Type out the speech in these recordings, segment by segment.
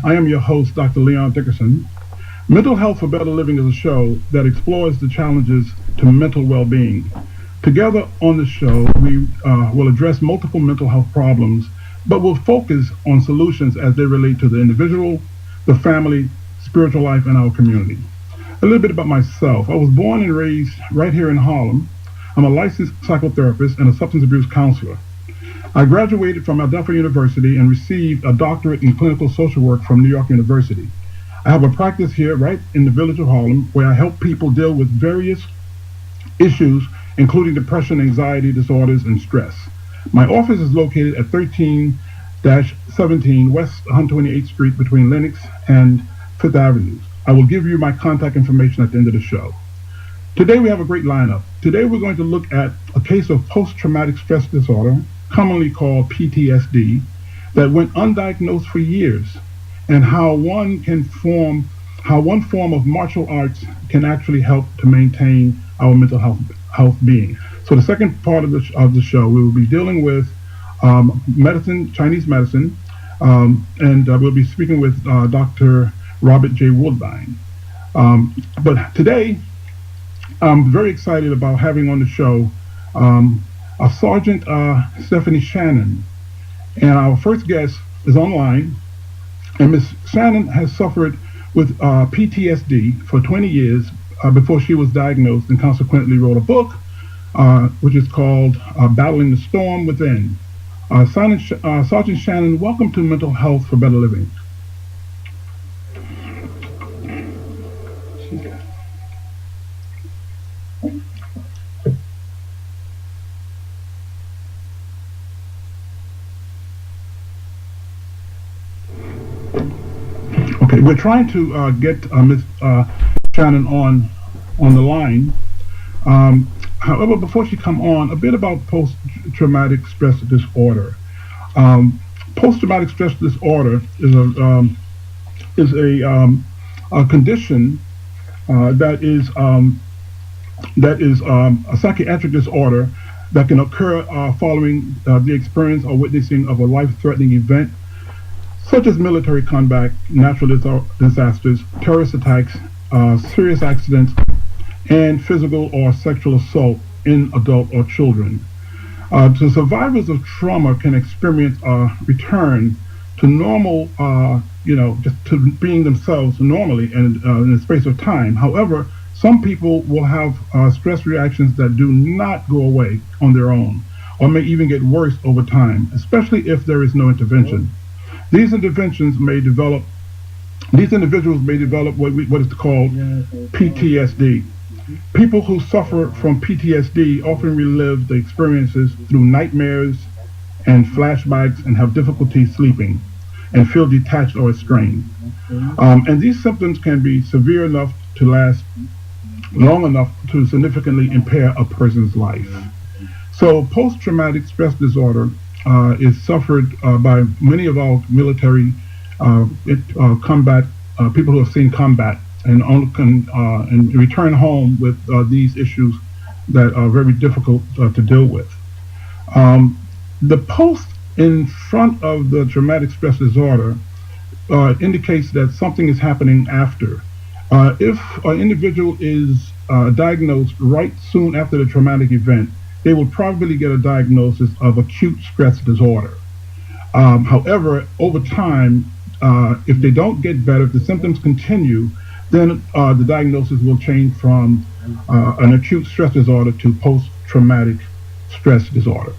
I am your host, Dr. Leon Dickerson. Mental Health for Better Living is a show that explores the challenges to mental well-being. Together on the show, we will address multiple mental health problems, but will focus on solutions as they relate to the individual, the family, spiritual life, and our community. A little bit about myself. I was born and raised right here in Harlem. I'm a licensed psychotherapist and a substance abuse counselor. I graduated from Adelphi University and received a doctorate in clinical social work from New York University. I have a practice here right in the village of Harlem where I help people deal with various issues, including depression, anxiety disorders, and stress. My office is located at 13-17 West 128th Street between Lenox and Fifth Avenues. I will give you my contact information at the end of the show. Today we have a great lineup. Today we're going to look at a case of post-traumatic stress disorder, commonly called PTSD, that went undiagnosed for years, and how one form of martial arts can actually help to maintain our mental health being. So the second part of the show, we will be dealing with medicine, Chinese medicine, and we'll be speaking with Dr. Robert J. Woodbine. But today, I'm very excited about having on the show Sergeant Stephanie Shannon. And our first guest is online, and Ms. Shannon has suffered with PTSD for 20 years before she was diagnosed, and consequently wrote a book which is called Battling the Storm Within. Sergeant Shannon, welcome to Mental Health for Better Living. Okay, we're trying to get Ms. Shannon on the line. However, before she come on, a bit about post-traumatic stress disorder. Post-traumatic stress disorder is a condition that is a psychiatric disorder that can occur following the experience or witnessing of a life-threatening event, such as military combat, natural disasters, terrorist attacks, serious accidents, and physical or sexual assault in adult or children. So survivors of trauma can experience a return to normal, just to being themselves normally and in a space of time. However, some people will have stress reactions that do not go away on their own, or may even get worse over time, especially if there is no intervention. These individuals may develop what is called PTSD. People who suffer from PTSD often relive the experiences through nightmares and flashbacks and have difficulty sleeping and feel detached or estranged. And these symptoms can be severe enough to last long enough to significantly impair a person's life. So post-traumatic stress disorder is suffered by many of our military combat people who have seen combat and return home with these issues that are very difficult to deal with. The post in front of the traumatic stress disorder indicates that something is happening after. If an individual is diagnosed right soon after the traumatic event, they will probably get a diagnosis of acute stress disorder. However, over time, if they don't get better, if the symptoms continue, then the diagnosis will change from an acute stress disorder to post-traumatic stress disorder.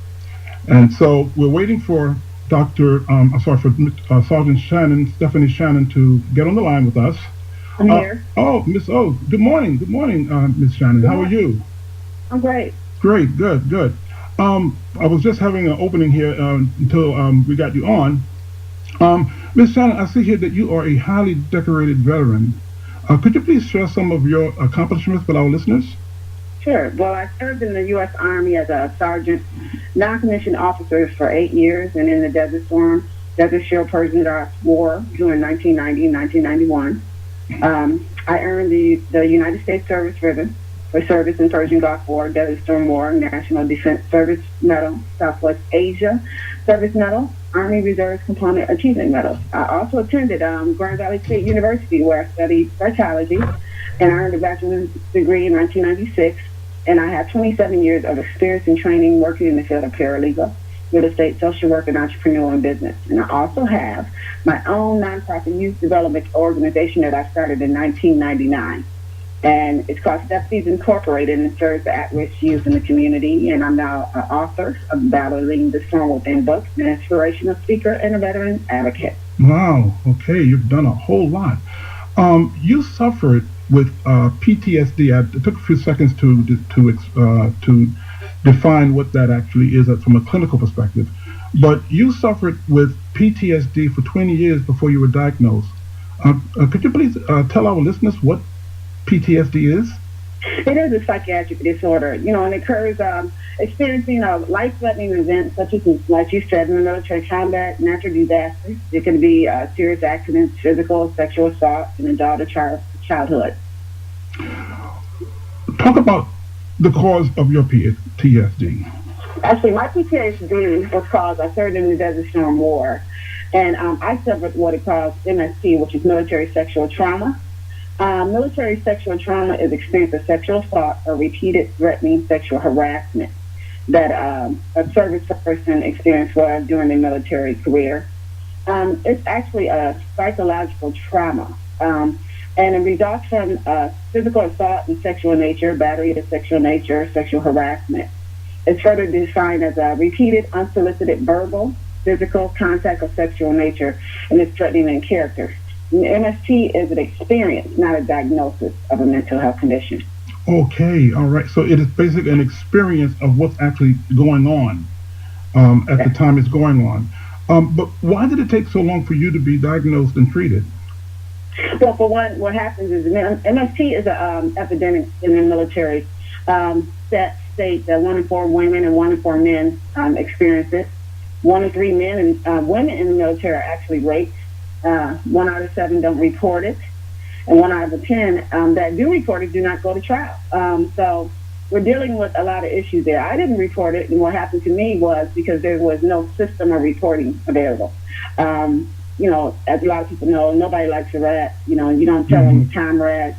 And so we're waiting for Sergeant Shannon, Stephanie Shannon, to get on the line with us. I'm here. Miss O, good morning, Miss Shannon. How are you? I'm great. Great, good. I was just having an opening here until we got you on. Miss Shannon, I see here that you are a highly decorated veteran. Could you please share some of your accomplishments with our listeners? Sure. Well, I served in the U.S. Army as a sergeant, non-commissioned officer for 8 years, and in the Desert Storm, Desert Shield Persian War during 1990 and 1991. I earned the United States Service Ribbon for service in Persian Gulf War, Desert Storm War, National Defense Service Medal, Southwest Asia Service Medal, Army Reserve Component Achievement Medal. I also attended Grand Valley State University, where I studied psychology and earned a bachelor's degree in 1996. And I have 27 years of experience and training working in the field of paralegal, real estate, social work, and entrepreneurial and business. And I also have my own nonprofit youth development organization that I started in 1999. And it's called Step Seeds Incorporated, and it serves the at-risk youth in the community. And I'm now an author of Battling the Storm Within books, an inspirational speaker, and a veteran advocate. Wow. Okay, you've done a whole lot. You suffered with PTSD. It took a few seconds to define what that actually is from a clinical perspective. But you suffered with PTSD for 20 years before you were diagnosed. Could you please tell our listeners what PTSD is? It is a psychiatric disorder, and it occurs experiencing a life-threatening event such as, like you said, in the military combat, natural disasters. It can be serious accidents, physical, sexual assault in adult or childhood. Talk about the cause of your PTSD. Actually, my PTSD was caused, I served in the Desert Storm War, and I suffered what it calls MST, which is military sexual trauma. Military sexual trauma is experience of sexual assault or repeated threatening sexual harassment that a service person experienced while during their military career. It's actually a psychological trauma, and it results from physical assault in sexual nature, battery of sexual nature, sexual harassment. It's further defined as a repeated, unsolicited verbal, physical contact of sexual nature, and it's threatening in character. MST is an experience, not a diagnosis of a mental health condition. Okay, all right. So it is basically an experience of what's actually going on at the time it's going on. But why did it take so long for you to be diagnosed and treated? Well, for one, what happens is MST is an epidemic in the military. That state that 1 in 4 women and 1 in 4 men experience it. 1 in 3 men and women in the military are actually raped. 1 out of 7 don't report it, and 1 out of 10 that do report it do not go to trial. So we're dealing with a lot of issues there. I didn't report it, and what happened to me was because there was no system of reporting available. As a lot of people know, nobody likes a rat. You don't tell your comrades.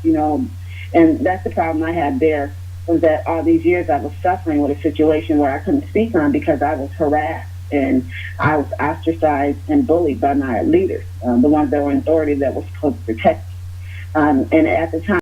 And that's the problem I had there, was that all these years I was suffering with a situation where I couldn't speak on because I was harassed. And I was ostracized and bullied by my leaders, the ones that were in authority that were supposed to protect. And at the time,